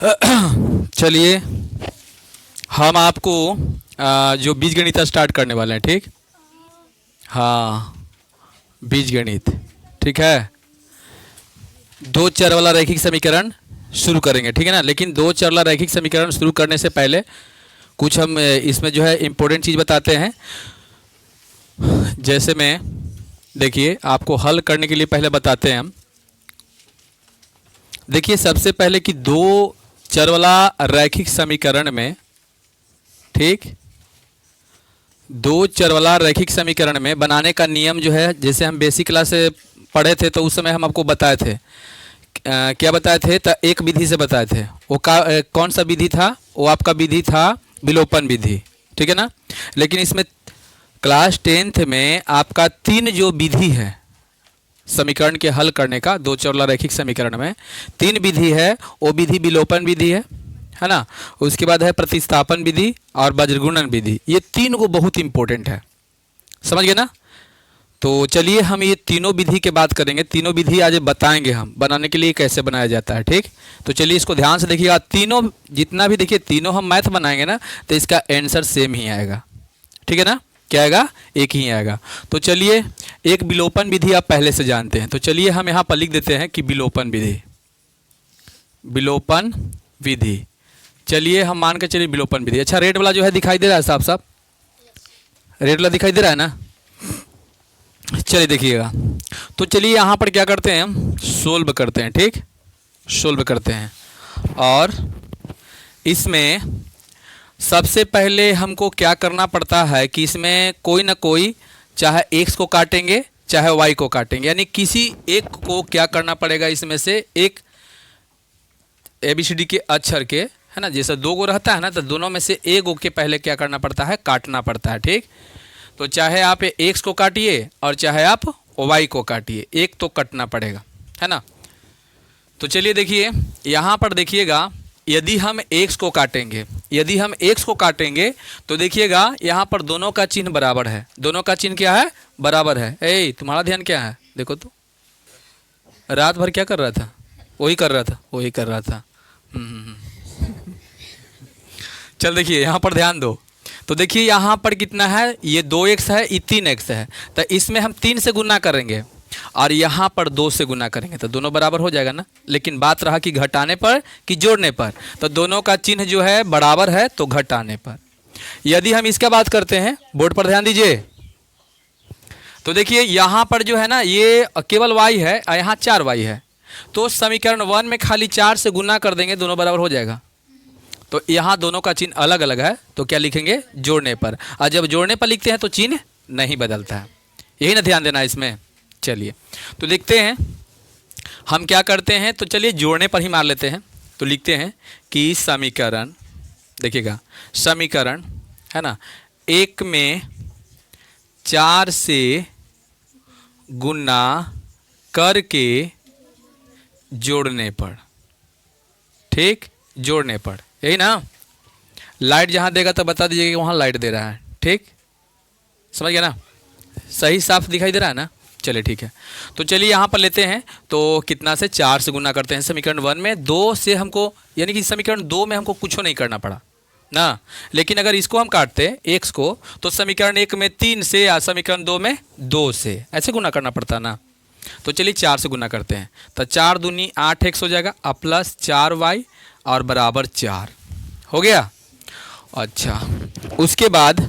चलिए हम आपको जो बीजगणित स्टार्ट करने वाले हैं, ठीक। हाँ, बीजगणित, ठीक है। दो चर वाला रैखिक समीकरण शुरू करेंगे, ठीक है ना। लेकिन दो चर वाला रैखिक समीकरण शुरू करने से पहले कुछ हम इसमें जो है इम्पोर्टेंट चीज़ बताते हैं। जैसे में देखिए, आपको हल करने के लिए पहले बताते हैं हम। देखिए सबसे पहले कि दो चर वाला रैखिक समीकरण में, ठीक, दो चर वाला रैखिक समीकरण में बनाने का नियम जो है, जैसे हम बेसिक क्लास से पढ़े थे तो उस समय हम आपको बताए थे। क्या बताए थे? तो एक विधि से बताए थे। वो कौन सा विधि था? वो आपका विधि था विलोपन विधि, ठीक है ना। लेकिन इसमें क्लास 10th में आपका तीन जो विधि है समीकरण के हल करने का, दो चर वाला रैखिक समीकरण में तीन विधि है। वो विधि विलोपन विधि है ना। उसके बाद है प्रतिस्थापन विधि और वज्रगुणन विधि। ये तीन को बहुत इंपॉर्टेंट है, समझ गए ना। तो चलिए हम ये तीनों विधि की बात करेंगे। तीनों विधि आज बताएंगे हम बनाने के लिए कैसे बनाया जाता है, ठीक। तो चलिए इसको ध्यान से देखिएगा। तीनों जितना भी देखिए, तीनों हम मैथ बनाएंगे ना तो इसका आंसर सेम ही आएगा, ठीक है ना। क्या आएगा? एक ही आएगा। तो चलिए, एक विलोपन विधि आप पहले से जानते हैं, तो चलिए हम यहाँ पर लिख देते हैं कि विलोपन विधि। विलोपन विधि, चलिए हम मान के चलिए विलोपन विधि। अच्छा, रेड वाला जो है दिखाई दे रहा है साफ साफ? रेड वाला दिखाई दे रहा है ना। चलिए देखिएगा। तो चलिए यहाँ पर क्या करते हैं, हम सोल्व करते हैं, ठीक। सोल्व करते हैं और इसमें सबसे पहले हमको क्या करना पड़ता है कि इसमें कोई ना कोई, चाहे x को काटेंगे चाहे y को काटेंगे, यानी किसी एक को क्या करना पड़ेगा, इसमें से एक ABCD के अक्षर के, है ना, जैसे दो गो रहता है ना, तो दोनों में से एक गो के पहले क्या करना पड़ता है, काटना पड़ता है, ठीक। तो चाहे आप x को काटिए और चाहे आप y को काटिए, एक तो कटना पड़ेगा, है ना। तो चलिए देखिए यहाँ पर देखिएगा, यदि हम x को काटेंगे, यदि हम x को काटेंगे तो देखिएगा यहाँ पर दोनों का चिन्ह बराबर है। दोनों का चिन्ह क्या है? बराबर है। ए, तुम्हारा ध्यान क्या है? देखो तो, रात भर क्या कर रहा था? वही कर रहा था, वही कर रहा था। चल देखिए यहाँ पर ध्यान दो। तो देखिए यहाँ पर कितना है, ये 2x है, ये 3x है। तो इसमें हम 3 से गुना करेंगे और यहाँ पर 2 से गुना करेंगे तो दोनों बराबर हो जाएगा ना। लेकिन बात रहा कि घटाने पर कि जोड़ने पर, तो दोनों का चिन्ह जो है बराबर है तो घटाने पर। यदि हम इसका बात करते हैं, बोर्ड पर ध्यान दीजिए, तो देखिए यहाँ पर जो है ना, ये केवल y है और यहाँ 4y है। तो समीकरण 1 में खाली 4 से गुना कर देंगे, दोनों बराबर हो जाएगा। तो यहाँ दोनों का चिन्ह अलग अलग है तो क्या लिखेंगे? जोड़ने पर। और जब जोड़ने पर लिखते हैं तो चिन्ह नहीं बदलता है, यही ना ध्यान देना इसमें। चलिए तो देखते हैं हम क्या करते हैं। तो चलिए जोड़ने पर ही मार लेते हैं। तो लिखते हैं कि समीकरण, देखिएगा समीकरण है ना, एक में 4 से गुना करके जोड़ने पर, ठीक, जोड़ने पर, यही ना। लाइट जहाँ देगा तो बता दीजिएगा कि वहाँ लाइट दे रहा है, ठीक, समझ गया ना। सही साफ दिखाई दे रहा है ना। चलिए ठीक है। तो चलिए यहाँ पर लेते हैं, तो कितना से 4 से गुना करते हैं समीकरण 1 में। 2 से हमको, यानी कि समीकरण 2 में हमको कुछ नहीं करना पड़ा ना। लेकिन अगर इसको हम काटते x को, तो समीकरण 1 में 3 से या समीकरण 2 में 2 से ऐसे गुना करना पड़ता ना। तो चलिए 4 से गुना करते हैं, तो 4 दूनी 8x हो जाएगा और प्लस 4y और बराबर 4 हो गया। अच्छा, उसके बाद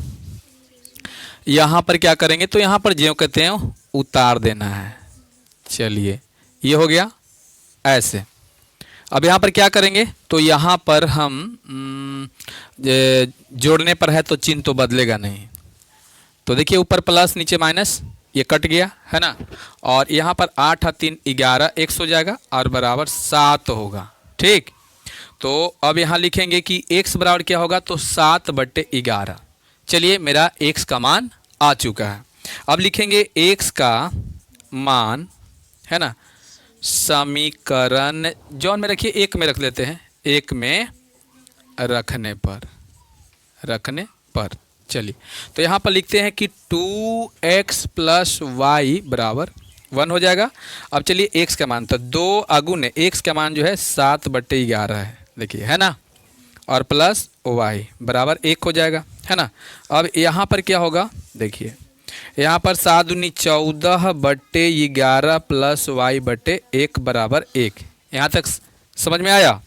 यहाँ पर क्या करेंगे, तो यहाँ पर ज्यों कहते हैं उतार देना है। चलिए ये हो गया ऐसे। अब यहाँ पर क्या करेंगे, तो यहाँ पर हम जोड़ने पर है तो चिन्ह तो बदलेगा नहीं। तो देखिए ऊपर प्लस नीचे माइनस, ये कट गया है ना। और यहाँ पर 8 और 3 11 x हो जाएगा और बराबर 7 होगा, ठीक। तो अब यहाँ लिखेंगे कि x बराबर क्या होगा, तो 7/11। चलिए मेरा x का मान आ चुका है। अब लिखेंगे x का मान, है ना, समीकरण जौन में रखिए, एक में रख लेते हैं, एक में रखने पर। चलिए तो यहाँ पर लिखते हैं कि 2x + y बराबर 1 हो जाएगा। अब चलिए x का मान, तो 2 × x का मान जो है 7/11 है, देखिए, है ना, और प्लस वाई बराबर 1 हो जाएगा, है ना। अब यहाँ पर क्या होगा, देखिए यहाँ पर 7 दूनी 14/11 प्लस वाई बटे 1 बराबर 1। यहाँ तक समझ में आया।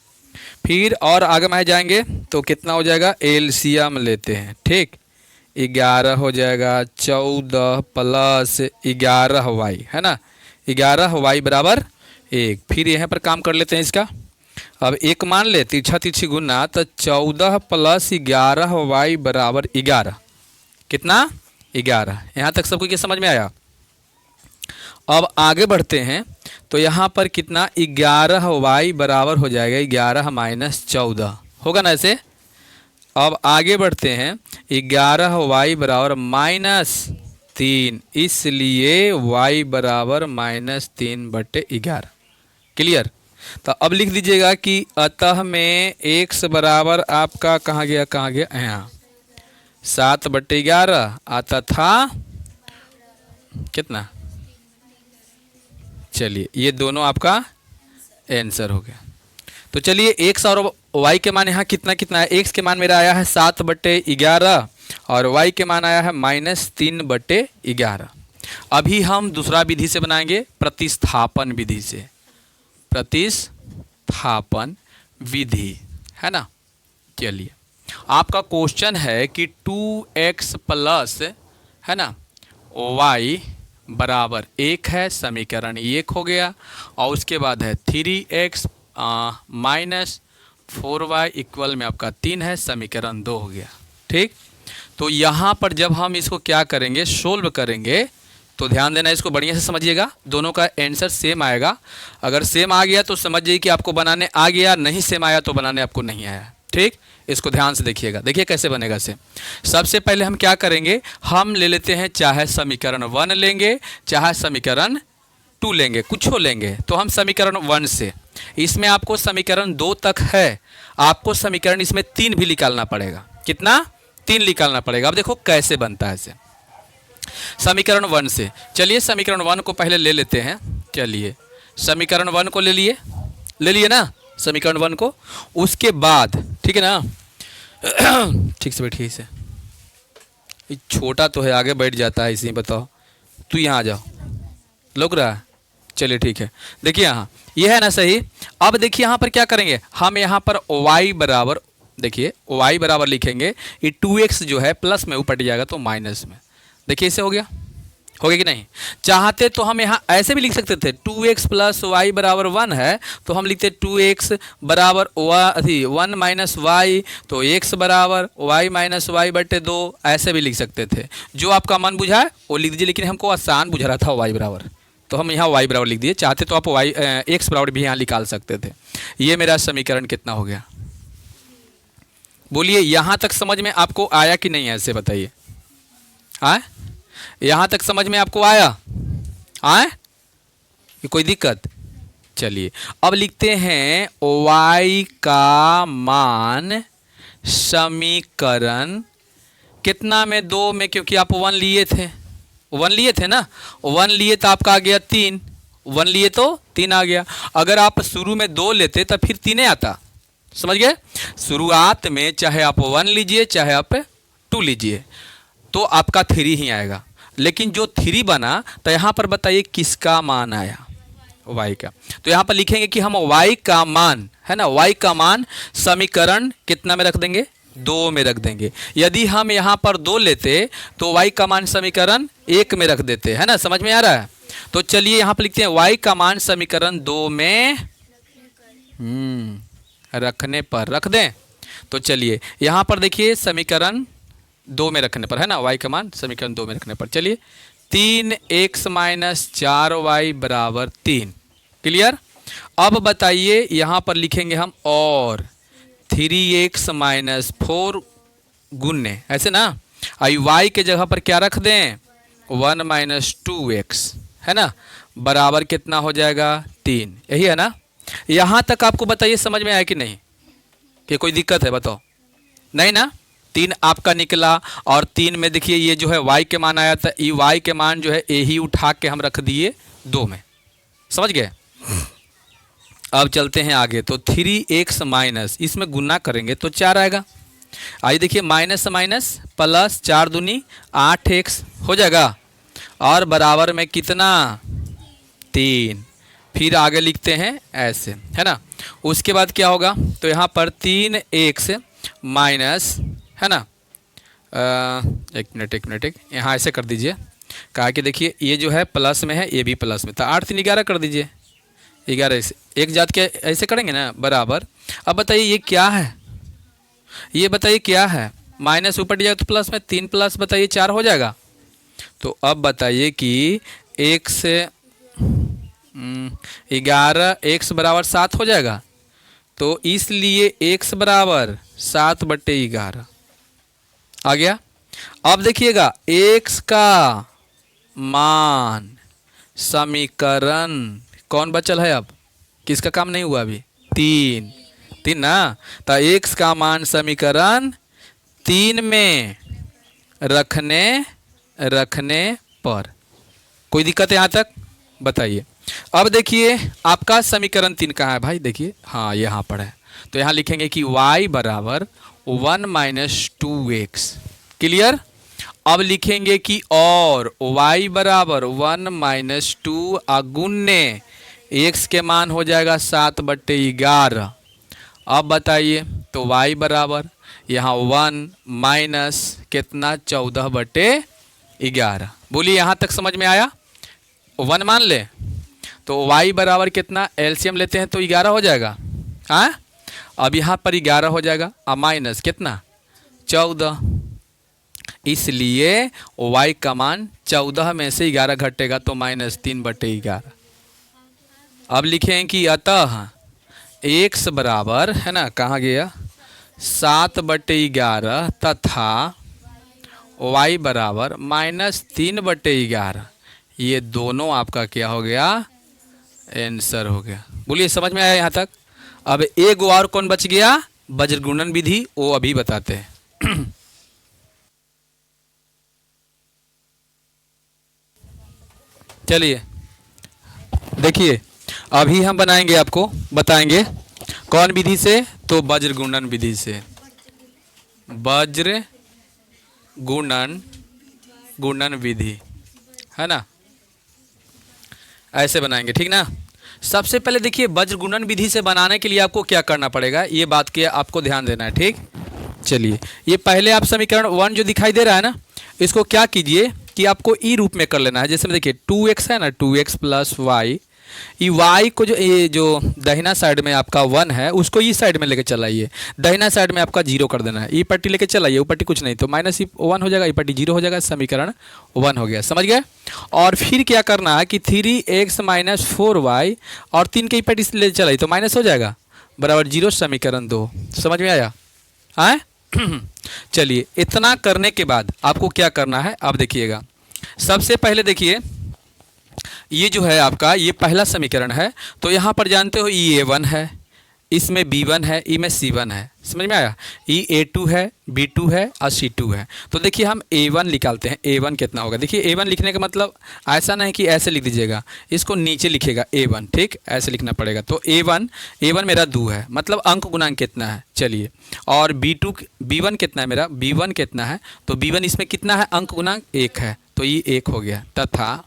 फिर और आगे में जाएंगे तो कितना हो जाएगा, एलसीएम लेते हैं, ठीक, 11 हो जाएगा, 14 प्लस 11 वाई, है ना, 11 वाई बराबर 1। फिर यहाँ पर काम कर लेते हैं इसका। अब एक मान ले, तिरछा तिरछी गुना, तो 14 प्लस 11 वाई बराबर 11, कितना, 11। यहाँ तक सबको क्या समझ में आया। अब आगे बढ़ते हैं तो यहाँ पर कितना, 11 वाई बराबर हो जाएगा 11 माइनस 14, होगा ना ऐसे। अब आगे बढ़ते हैं, 11 वाई बराबर -3, इसलिए वाई बराबर -3/11। क्लियर। तो अब लिख दीजिएगा कि अतः में x बराबर आपका कहाँ गया, कहाँ गया, यहाँ 7/11 आता था कितना। चलिए ये दोनों आपका आंसर हो गया। तो चलिए x और y के मान यहाँ कितना कितना है। x के मान मेरा आया है 7/11 और y के मान आया है -3/11। अभी हम दूसरा विधि से बनाएंगे, प्रतिस्थापन विधि से, प्रतिस्थापन विधि, है ना। चलिए आपका क्वेश्चन है कि 2x प्लस, है ना, y बराबर 1 है, समीकरण 1 हो गया। और उसके बाद है 3x माइनस 4y इक्वल में आपका 3 है, समीकरण 2 हो गया, ठीक। तो यहाँ पर जब हम इसको क्या करेंगे, सोल्व करेंगे, तो ध्यान देना, इसको बढ़िया से समझिएगा, दोनों का आंसर सेम आएगा। अगर सेम आ गया तो समझिए कि आपको बनाने आ गया, नहीं सेम आया तो बनाने आपको नहीं आया, ठीक। इसको ध्यान से देखिएगा, देखिए कैसे बनेगा से। सबसे पहले हम क्या करेंगे, हम ले लेते हैं, चाहे समीकरण 1 लेंगे चाहे समीकरण 2 लेंगे, कुछ हो लेंगे। तो हम समीकरण 1 से, इसमें आपको समीकरण 2 तक है, आपको समीकरण इसमें 3 भी निकालना पड़ेगा। कितना, 3 निकालना पड़ेगा। अब देखो कैसे बनता है इसे, समीकरण 1 से। चलिए समीकरण 1 को पहले ले लेते हैं। चलिए समीकरण 1 को ले लिए ना, समीकरण 1 को। उसके बाद, ठीक है ना, ठीक से बैठिए, इसे छोटा तो है, आगे बैठ जाता है इसी। बताओ, तू यहाँ आ जाओ, लग रहा है। चलिए ठीक है, देखिए यहाँ ये है ना सही। अब देखिए यहाँ पर क्या करेंगे, हम यहाँ पर y बराबर, देखिए y बराबर लिखेंगे, ये 2x जो है प्लस में ऊपर जाएगा तो माइनस में। देखिए इसे हो गया कि नहीं। चाहते तो हम यहाँ ऐसे भी लिख सकते थे, 2x प्लस वाई बराबर 1 है, तो हम लिखते 2x बराबर 1 माइनस वाई, तो x बराबर y माइनस वाई बटे 2, ऐसे भी लिख सकते थे। जो आपका मन बुझा है वो लिख दीजिए, लेकिन हमको आसान बुझ रहा था y बराबर, तो हम यहाँ y बराबर लिख दिए। चाहते तो आप x बराबर भी यहाँ निकाल सकते थे। ये मेरा समीकरण कितना हो गया, बोलिए। यहाँ तक समझ में आपको आया कि नहीं, ऐसे बताइए। आए, यहाँ तक समझ में आपको आया, आए, कोई दिक्कत। चलिए अब लिखते हैं y का मान समीकरण कितना में, 2 में, क्योंकि आप 1 लिए थे, 1 लिए थे ना, 1 लिए तो आपका आ गया 3, 1 लिए तो 3 आ गया। अगर आप शुरू में 2 लेते तो फिर 3 आता, समझ गए। शुरुआत में चाहे आप 1 लीजिए चाहे आप 2 लीजिए तो आपका 3 ही आएगा। लेकिन जो 3 बना तो यहाँ पर बताइए किसका मान आया, y का। तो यहाँ पर लिखेंगे कि हम y का मान, है ना, y का मान समीकरण कितना में रख देंगे, 2 में रख देंगे। यदि हम यहाँ पर 2 लेते तो y का मान समीकरण 1 में रख देते, है ना, समझ में आ रहा है। तो चलिए यहाँ पर लिखते हैं y का मान समीकरण 2 में रखने पर रख दें। तो चलिए यहाँ पर देखिए समीकरण 2 में रखने पर, है ना, y का मान समीकरण 2 में रखने पर। चलिए 3x माइनस 4y बराबर 3। क्लियर। अब बताइए यहाँ पर लिखेंगे हम और 3x माइनस 4 गुन्ने, ऐसे ना, आई y के जगह पर क्या रख दें, 1 माइनस 2x, है ना, बराबर कितना हो जाएगा, 3। यही है ना। यहाँ तक आपको बताइए समझ में आया कि नहीं, कि कोई दिक्कत है, बताओ। नहीं ना, 3 आपका निकला और 3 में देखिए ये जो है y के मान आया था, ये y के मान जो है यही उठा के हम रख दिए 2 में, समझ गए। अब चलते हैं आगे। तो 3x माइनस, इसमें गुना करेंगे तो 4 आएगा। आइए देखिए, माइनस से माइनस प्लस, 4 दूनी 8x हो जाएगा, और बराबर में कितना 3। फिर आगे लिखते हैं ऐसे, है ना। उसके बाद क्या होगा, तो यहाँ पर 3x माइनस, है ना, एक मिनट यहाँ ऐसे कर दीजिए, कहा कि देखिए ये जो है प्लस में है, ये भी प्लस में था, 8 3 11 कर दीजिए, 11 से एक जात के ऐसे करेंगे ना, बराबर। अब बताइए ये क्या है, ये बताइए क्या है, माइनस ऊपर जाएगा तो प्लस में, 3 प्लस बताइए 4 हो जाएगा। तो अब बताइए कि 1 से 11 x बराबर 7 हो जाएगा, तो इसलिए x बराबर 7/11 आ गया। अब देखिएगा x का मान समीकरण कौन बचल है, अब किसका काम नहीं हुआ अभी, 3 ना। तो x का मान समीकरण 3 में रखने पर कोई दिक्कत है यहाँ तक, बताइए। अब देखिए आपका समीकरण 3 कहाँ है भाई, देखिए हाँ यहाँ पर है। तो यहाँ लिखेंगे कि y बराबर 1 माइनस 2x, क्लियर। अब लिखेंगे कि और y बराबर 1 माइनस 2 अगुण्य x के मान हो जाएगा 7/11। अब बताइए, तो y बराबर यहाँ 1 माइनस कितना 14/11। बोलिए यहाँ तक समझ में आया, 1 मान ले तो y बराबर कितना, एलसीएम लेते हैं तो 11 हो जाएगा, हाँ। अब यहाँ पर 11 हो जाएगा, अब माइनस कितना 14, इसलिए y का मान 14 में से 11 घटेगा तो -3/11। अब लिखें कि अतः x बराबर, है ना, कहाँ गया, 7/11 तथा y बराबर -3/11। ये दोनों आपका क्या हो गया, आंसर हो गया। बोलिए समझ में आया यहाँ तक। अब एक और कौन बच गया, वज्रगुणन विधि, वो अभी बताते हैं। चलिए देखिए, अभी हम बनाएंगे, आपको बताएंगे कौन विधि से, तो वज्रगुणन विधि से, वज्रगुणन विधि, है ना, ऐसे बनाएंगे, ठीक ना। सबसे पहले देखिए वज्रगुणन विधि से बनाने के लिए आपको क्या करना पड़ेगा, ये बात के आपको ध्यान देना है, ठीक। चलिए ये पहले आप समीकरण 1 जो दिखाई दे रहा है ना, इसको क्या कीजिए कि आपको ई रूप में कर लेना है। जैसे में देखिए 2x है ना, 2x प्लस वाई, ये y को जो ये जो दाहिना साइड में आपका 1 है उसको इस साइड में लेके चलाइए, दाहिना साइड में आपका 0 कर देना है, ई पट्टी लेके चलाइए, वो पट्टी कुछ नहीं, तो -1 हो जाएगा, ई पट्टी 0 हो जाएगा, समीकरण 1 हो गया, समझ गए। और फिर क्या करना है कि 3x माइनस 4y और 3 के ई पट्टी ले चलाइए तो माइनस हो जाएगा, बराबर 0, समीकरण 2। समझ में आया, हाँ। चलिए इतना करने के बाद आपको क्या करना है, अब देखिएगा। सबसे पहले देखिए ये जो है आपका ये पहला समीकरण है, तो यहाँ पर जानते हो ई A1 है, इसमें B1 है, ई में C1 है, समझ में आया। ई A2 है, B2 है और C2 है। तो देखिए हम A1 निकालते हैं, A1 कितना होगा। देखिए A1 लिखने का मतलब ऐसा नहीं कि ऐसे लिख दीजिएगा, इसको नीचे लिखेगा A1, ठीक, ऐसे लिखना पड़ेगा। तो A1 मेरा 2 है, मतलब अंक गुणांक कितना है, चलिए। और B1 कितना है मेरा, B1 कितना है, तो B1 इसमें कितना है, अंक गुणांक 1 है, तो ये 1 हो गया, तथा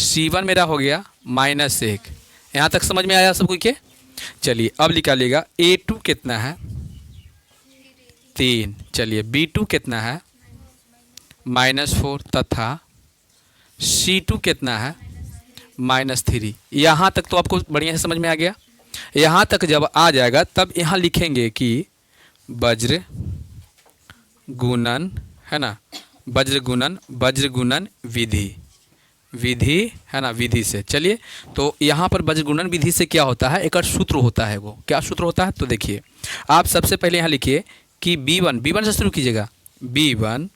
C1 मेरा हो गया -1। यहाँ तक समझ में आया सबको के। चलिए अब निकालिएगा, A2 कितना है, 3, चलिए B2 कितना है -4 तथा C2 कितना है -3। यहाँ तक तो आपको बढ़िया से समझ में आ गया। यहाँ तक जब आ जाएगा तब यहाँ लिखेंगे कि वज्र गुणन, है ना, वज्रगुणन विधि, है ना, विधि से। चलिए तो यहाँ पर वज्रगुणन विधि से क्या होता है, एक सूत्र होता है, वो क्या सूत्र होता है, तो देखिए आप सबसे पहले यहाँ लिखिए कि B1 से शुरू कीजिएगा, B1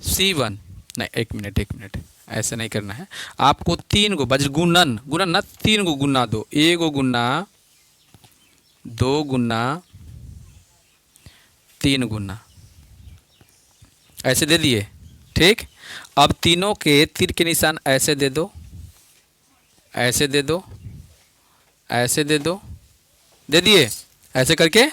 C1, नहीं एक मिनट ऐसे नहीं करना है आपको, 3 गो वज्रगुणन ना 3 गो गुना दो, 1 गो गुना 2 गुना 3 गुना, ऐसे दे दिए, ठीक। अब तीनों के तीर के निशान ऐसे दे दो, ऐसे दे दो, ऐसे दे दो, दे दिए। ऐसे करके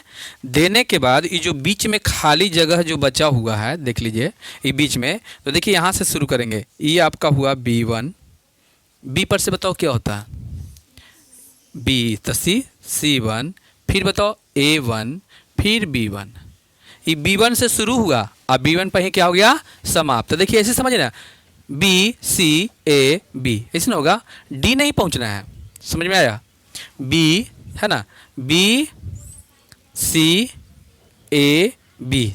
देने के बाद ये जो बीच में खाली जगह जो बचा हुआ है देख लीजिए, ये बीच में, तो देखिए यहाँ से शुरू करेंगे। ये आपका हुआ B1, बी पर से बताओ क्या होता है, बी तो C1, फिर बताओ A1, फिर B1। ये B1 से शुरू हुआ और B1 पर ही क्या हो गया, समाप्त। तो देखिए ऐसे समझना, BCAB ऐसे ना होगा, D नहीं पहुंचना है, समझ में आया, B है ना, BCAB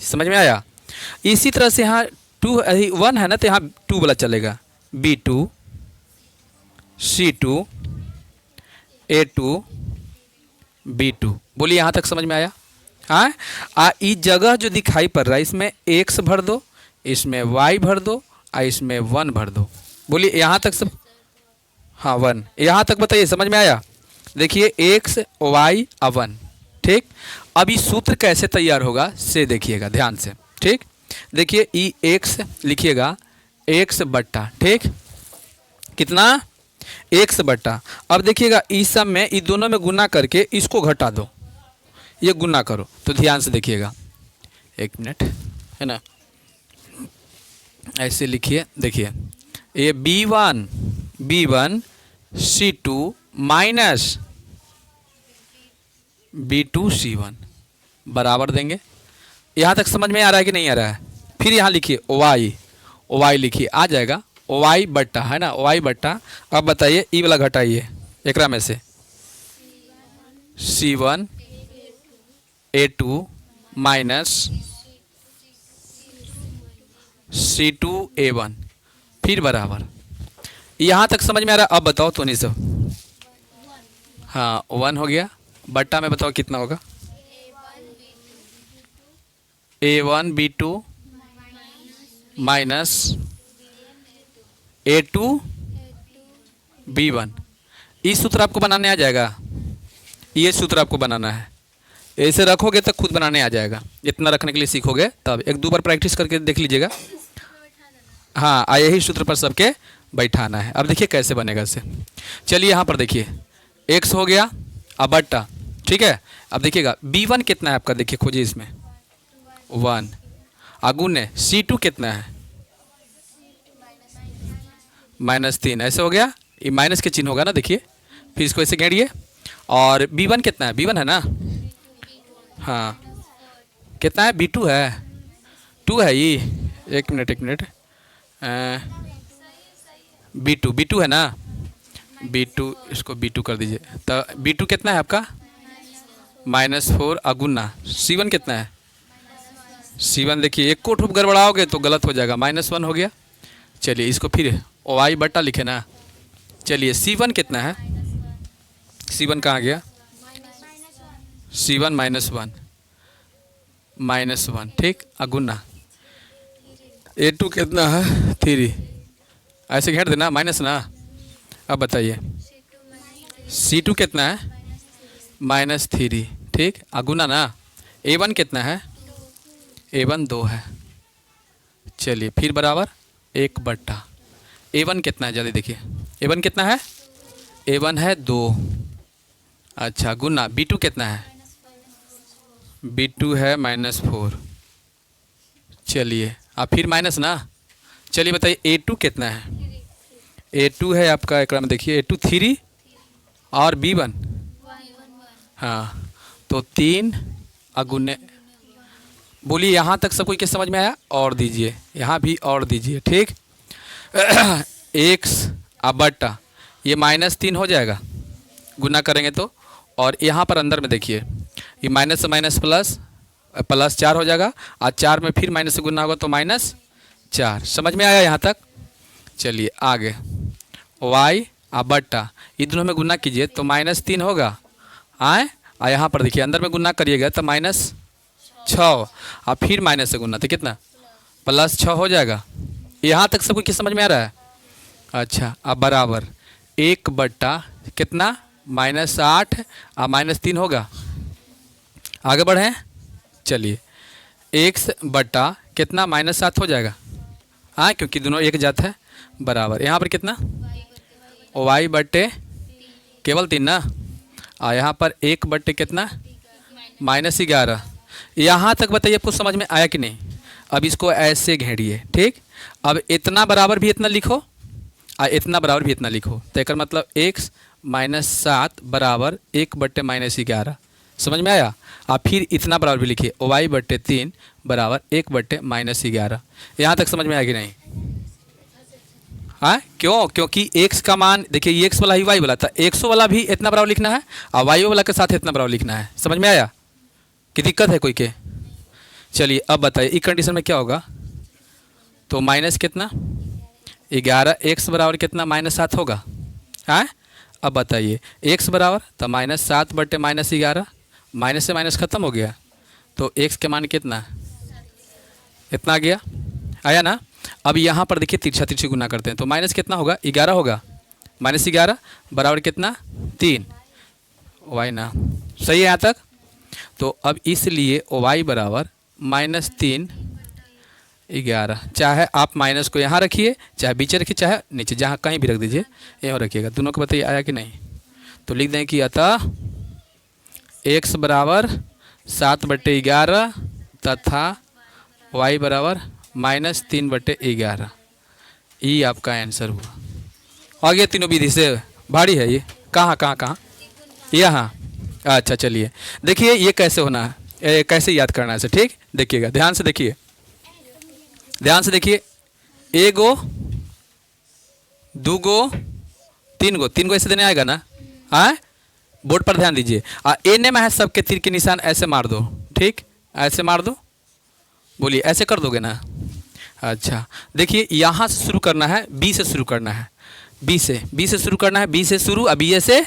समझ में आया। इसी तरह से यहाँ 1 है ना, तो यहाँ 2 वाला चलेगा, B2 C2 A2 B2। बोलिए यहाँ तक समझ में आया। हाँ, इस जगह जो दिखाई पड़ रहा है इसमें x भर दो, इसमें y भर दो और इसमें 1 भर दो। बोलिए यहाँ तक सब, हाँ 1, यहाँ तक बताइए समझ में आया। देखिए x y और 1, ठीक। अब ये सूत्र कैसे तैयार होगा से देखिएगा ध्यान से, ठीक। देखिए ई x लिखिएगा x बट्टा, ठीक, कितना, x बट्टा। अब देखिएगा इस सब में, इस दोनों में गुना करके इसको घटा दो, ये गुना करो। तो ध्यान से देखिएगा, एक मिनट, है ना, ऐसे लिखिए। देखिए ये B1 C2 minus B2 C1 बराबर देंगे। यहाँ तक समझ में आ रहा है कि नहीं आ रहा है। फिर यहाँ लिखिए y लिखिए, आ जाएगा y बट्टा, है ना, y बट्टा। अब बताइए ई वाला घटाइए एकरा में से, C1 A2 minus C2 A1, फिर बराबर। यहाँ तक समझ में आ रहा है। अब बताओ तो नहीं सब, हाँ 1 हो गया, बट्टा में बताओ कितना होगा, A1 B2 minus A2 B1। इस सूत्र आपको बनाने आ जाएगा, ये सूत्र आपको बनाना है। ऐसे रखोगे तो खुद बनाने आ जाएगा, इतना रखने के लिए सीखोगे तब। 1-2 बार प्रैक्टिस करके देख लीजिएगा। हाँ, यही सूत्र पर सबके बैठाना है। अब देखिए कैसे बनेगा इससे। चलिए यहाँ पर देखिए x हो गया अब बट्टा, ठीक है। अब देखिएगा B1 कितना है आपका, देखिए खोजिए इसमें 1, आगुन है C2 कितना है -3, ऐसे हो गया। ये माइनस के चिन्ह होगा ना, देखिए। फिर इसको ऐसे घेरिए। और B1 कितना है, B1 है ना, हाँ कितना है, B2 है, 2 है ये, एक मिनट, B2 है ना, B2, इसको B2 कर दीजिए। तो B2 कितना है आपका -4 अगुना। C1 कितना है, C1 देखिए एक को ठुप गड़बड़ाओगे तो गलत हो जाएगा, -1 हो गया। चलिए इसको फिर y बट्टा लिखे ना। चलिए C1 कितना है, C1 कहाँ गया, C1 -1, ठीक, अगुना। A2 कितना है 3, ऐसे घेर देना माइनस ना। अब बताइए C2 कितना है -3, ठीक, अगुना ना। A1 कितना है, A1 2 है। चलिए फिर बराबर 1 बट्टा, A1 कितना है जल्दी देखिए, A1 कितना है, A1 है 2, अच्छा, गुना B2 कितना है, B2 है -4। चलिए अब फिर माइनस ना। चलिए बताइए A2 कितना है, A2 है आपका, एक में देखिए A2 3 और B1, हाँ तो 3 अगुने। बोलिए यहाँ तक सब कोई के समझ में आया। और दीजिए यहाँ भी और दीजिए, ठीक। x अब बट्टा, ये -3 हो जाएगा गुना करेंगे तो। और यहाँ पर अंदर में देखिए ये माइनस से माइनस प्लस 4 हो जाएगा, और 4 में फिर माइनस से गुना होगा तो -4। समझ में आया यहाँ तक। चलिए आगे y अब बट्टा, ये दोनों में गुना कीजिए तो -3 होगा, आए। और यहाँ पर देखिए अंदर में गुना करिएगा तो -6, और फिर माइनस से गुना तो कितना +6 हो जाएगा। यहाँ तक सबको किस समझ में आ रहा है। अच्छा, अब बराबर 1 बट्टा कितना -8 और -3 होगा। आगे बढ़ें, चलिए x बट्टा कितना -7 हो जाएगा, हाँ क्योंकि दोनों एक जात है, बराबर यहाँ पर कितना y बट्टे केवल 3 ना। यहाँ पर 1 बट्टे कितना, -11। यहाँ तक बताइए आपको समझ में आया कि नहीं। अब इसको ऐसे घेरिए, ठीक। अब इतना बराबर भी इतना लिखो और इतना बराबर भी इतना लिखो, तो एक मतलब x -7 बराबर 1/-11। समझ में आया। आप फिर इतना बराबर भी लिखिए, y/3 बराबर 1/-11। यहाँ तक समझ में आया कि नहीं। हाँ क्यों, क्योंकि x का मान देखिए, ये x वाला ही y वाला था, 100 वाला भी इतना बराबर लिखना है और y वाला के साथ इतना बराबर लिखना है। समझ में आया कि दिक्कत है कोई के। चलिए अब बताइए इस कंडीशन में क्या होगा। तो माइनस कितना 11, x बराबर कितना -7 होगा। हाँ अब बताइए x बराबर तो -7/-11, माइनस से माइनस ख़त्म हो गया, तो x के मान कितना, इतना आ गया, आया ना। अब यहाँ पर देखिए तिरछा तिरछी गुना करते हैं, तो माइनस कितना होगा, 11 होगा, -11 बराबर कितना 3, y ना। सही है यहाँ तक। तो अब इसलिए y बराबर -3 11, चाहे आप माइनस को यहाँ रखिए, चाहे बीच रखिए, चाहे नीचे, जहाँ कहीं भी रख दीजिए, यहाँ रखिएगा। दोनों को बताइए आया कि नहीं। तो लिख दें कि अतः x बराबर 7/11 तथा y बराबर -3/11। ये आपका आंसर हुआ। आगे तीनों विधि से भारी है ये। कहाँ यहाँ। अच्छा चलिए देखिए ये कैसे होना है, कैसे याद करना है इसे, ठीक। देखिएगा ध्यान से देखिए, ध्यान से देखिए। 1 गो 2 गो 3 गो, 3 गो ऐसे देने आएगा ना। हाँ बोर्ड पर ध्यान दीजिए। एने में है सबके तीर के निशान ऐसे मार दो, ठीक, ऐसे मार दो। बोलिए ऐसे कर दोगे ना। अच्छा देखिए यहाँ से शुरू करना है, बी से शुरू करना है, बी से शुरू करना है, बी से शुरू, अभी ए से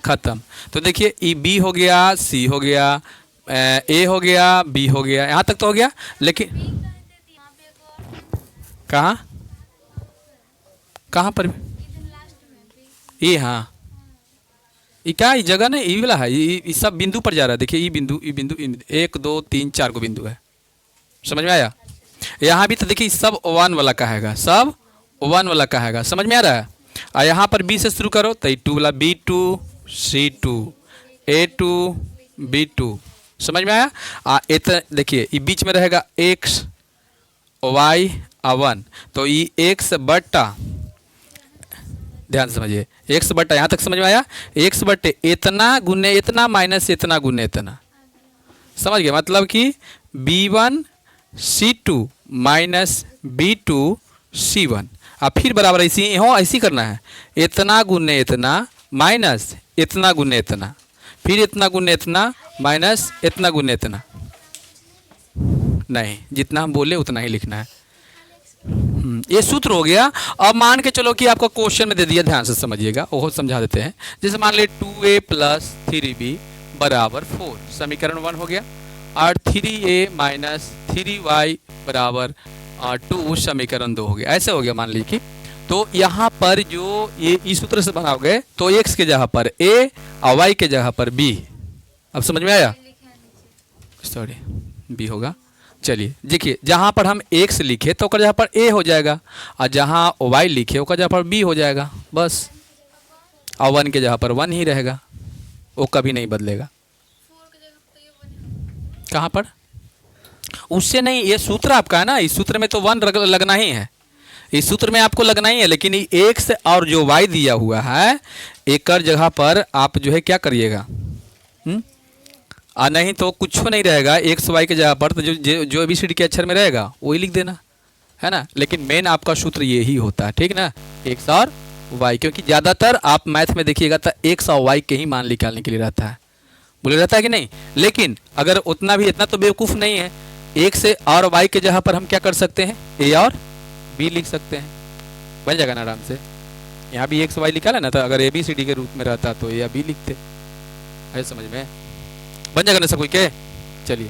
ख़त्म। तो देखिए ई बी हो गया, सी हो गया, ए हो गया, बी हो गया, यहाँ तक तो हो गया। लेकिन कहाँ पर ये, हाँ ये क्या, ये जगह नहीं, ये वाला है, ये सब बिंदु पर जा रहा है। देखिए ये बिंदु 1 2 3 4 को बिंदु है। समझ में आया। यहाँ भी तो देखिए सब 1 वाला कहेगा, सब 1 वाला कहेगा। समझ में आ रहा है। और यहाँ पर बी से शुरू करो तो 2 वाला B2 C2 A2 B2। समझ में आया। इतना देखिए ये बीच में रहेगा x y 1, तो ये x बट्टा, ध्यान समझिए, x बट्टा, यहाँ तक समझ में आया। x बट्टे इतना गुने इतना माइनस इतना गुने इतना। समझ गए, मतलब कि B1 C2 minus B2 C1। अब फिर बराबर ऐसी हो, ऐसी करना है, इतना गुने इतना माइनस इतना गुने इतना, फिर इतना गुने इतना माइनस इतना गुने इतना। नहीं, जितना हम बोले उतना ही लिखना है। ये सूत्र हो गया। अब मान के चलो कि आपको क्वेश्चन में दे दिया, ध्यान से समझिएगा, वो समझा देते हैं। जैसे मान लीजिए 2a + 3b बराबर 4, समीकरण 1 हो गया, और 3a - 3y बराबर 2 समीकरण 2 हो गया। ऐसे हो गया मान लीजिए कि, तो यहाँ पर जो ये इस सूत्र से बनाओगे तो x के जगह पर a और y के जगह पर b। अब समझ में आया, सॉरी b होगा। चलिए देखिए, जहाँ पर हम x लिखे तो उसका जगह पर a हो जाएगा, और जहाँ y लिखे उसका जगह पर b हो जाएगा, बस। और 1 के जगह पर 1 ही रहेगा, वो कभी नहीं बदलेगा। कहाँ पर, उससे नहीं, ये सूत्र आपका है ना, इस सूत्र में तो 1 लगना ही है, इस सूत्र में आपको लगना ही है। लेकिन x और जो y दिया हुआ है, एक जगह पर आप जो है क्या करिएगा, नहीं तो कुछ नहीं रहेगा। x y के जगह पर तो जो ABCD के अक्षर में रहेगा वही लिख देना है ना। लेकिन मेन आपका सूत्र ये ही होता है, ठीक ना, x और y। क्योंकि ज़्यादातर आप मैथ में देखिएगा तो x और y के ही मान निकालने के लिए रहता है, बोले रहता है कि नहीं। लेकिन अगर उतना भी, इतना तो बेवकूफ़ नहीं है, x और y के जगह पर हम क्या कर सकते हैं, a और b लिख सकते हैं, बन जाएगा ना आराम से। यहाँ भी x y लिखा है ना, तो अगर ABCD के रूप में रहता तो a या b लिखते। ऐसे समझ में बन जाएगा ना सब कोई के। चलिए।